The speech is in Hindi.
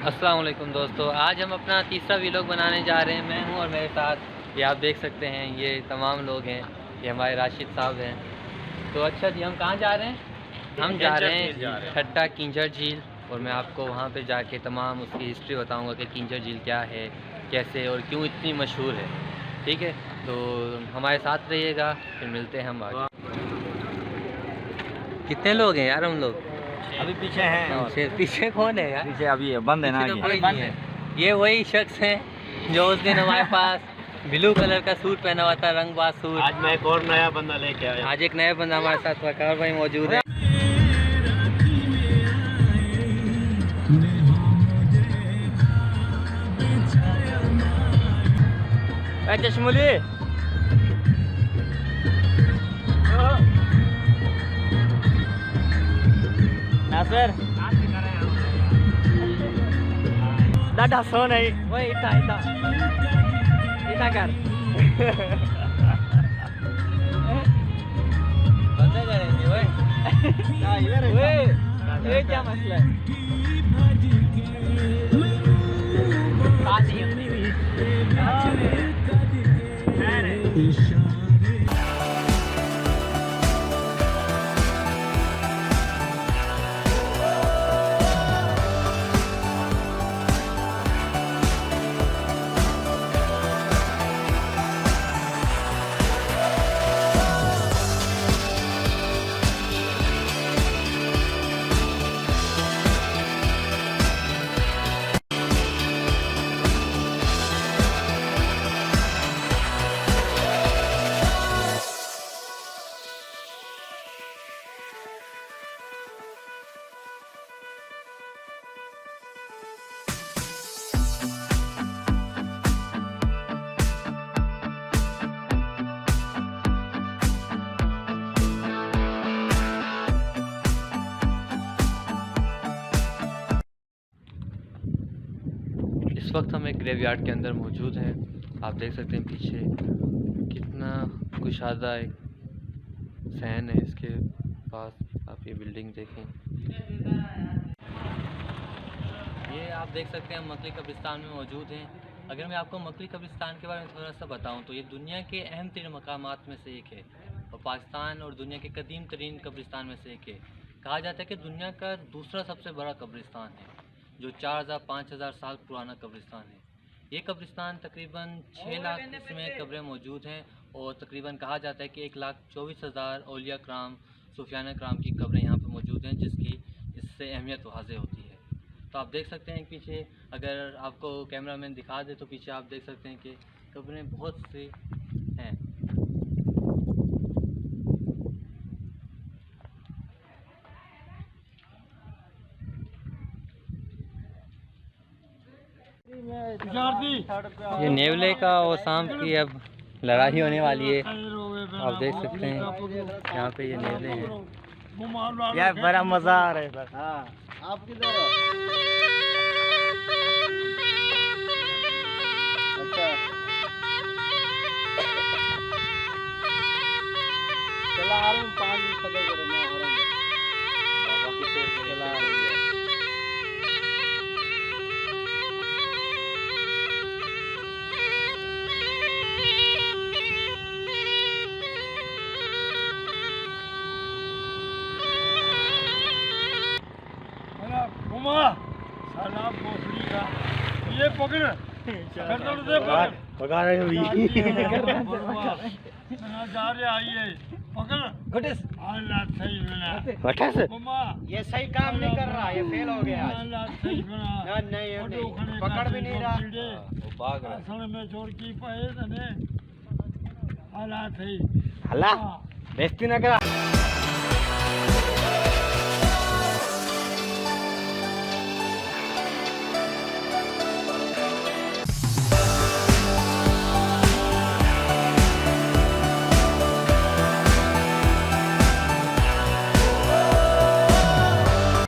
अस्सलाम वालेकुम दोस्तों, आज हम अपना तीसरा व्लॉग बनाने जा रहे हैं। मैं हूं और मेरे साथ ये आप देख सकते हैं, ये तमाम लोग हैं। ये हमारे राशिद साहब हैं। तो अच्छा जी, हम कहाँ जा रहे हैं? हम जा रहे हैं ठट्टा कींजर झील, और मैं आपको वहाँ पे जाके तमाम उसकी हिस्ट्री बताऊँगा कि कींजर झील क्या है, कैसे और क्यों इतनी मशहूर है। ठीक है, तो हमारे साथ रहिएगा, फिर मिलते हैं हम आगे। कितने लोग हैं यार हम लोग? अभी पीछे हैं। पीछे कौन है यार? पीछे अभी बंद है ना, तो कोई नहीं है। ये वही शख्स है जो उस दिन हमारे पास ब्लू कलर का सूट पहना हुआ था, रंगबाज सूट। आज मैं एक और नया बंदा लेके आया। आज एक नया बंदा हमारे साथ वकार भाई मौजूद है। चश्मुली नासर दादा सो नहीं वो इतना इतना इतना कर बंदे करेंगे ये क्या मसला है? इस वक्त हम एक ग्रेवयार्ड के अंदर मौजूद हैं। आप देख सकते हैं पीछे कितना कुशादा एक सहन है इसके पास। आप ये बिल्डिंग देखें, ये आप देख सकते हैं मकली कब्रिस्तान में मौजूद हैं। अगर मैं आपको मकली कब्रिस्तान के बारे में थोड़ा सा बताऊं तो ये दुनिया के अहम तरीन मकामात में से एक है, और पाकिस्तान और दुनिया के कदीम तरीन कब्रिस्तान में से एक है। कहा जाता है कि दुनिया का दूसरा सबसे बड़ा कब्रिस्तान है, जो 4000-5000 साल पुराना कब्रिस्तान है। ये कब्रिस्तान तकरीबन 6 लाख इसमें कब्रें मौजूद हैं, और तकरीबन कहा जाता है कि 1,24,000 औलिया कराम, सूफियाना कराम की कब्रें यहाँ पर मौजूद हैं, जिसकी इससे अहमियत वाज़ेह होती है। तो आप देख सकते हैं पीछे, अगर आपको कैमरामैन दिखा दे तो पीछे आप देख सकते हैं कि कब्रें बहुत सी हैं। ये नेवले का और सांप की अब लड़ाई होने वाली है। आप देख सकते हैं यहाँ पे ये नेवले हैं। यार बड़ा मजा आ रहा है सर। हाँ, आप किधर हो? अच्छा, चला आ रहा हूँ, 5 मिनट सबर करो, मैं आ रहा हूँ। चला आ रहा हूँ। साला भोसड़ी का ये पकड़ पका रहे हो जा रहे आइए पकड़ अल्लाह सही बना। मम्मा ये सही काम नहीं कर रहा, ये फेल हो गया। अल्लाह सही बना। नहीं ये पकड़ भी नहीं रहा। असल में चोर की पाए तने अल्लाह सही। हल्ला बेइज्जती ना करा।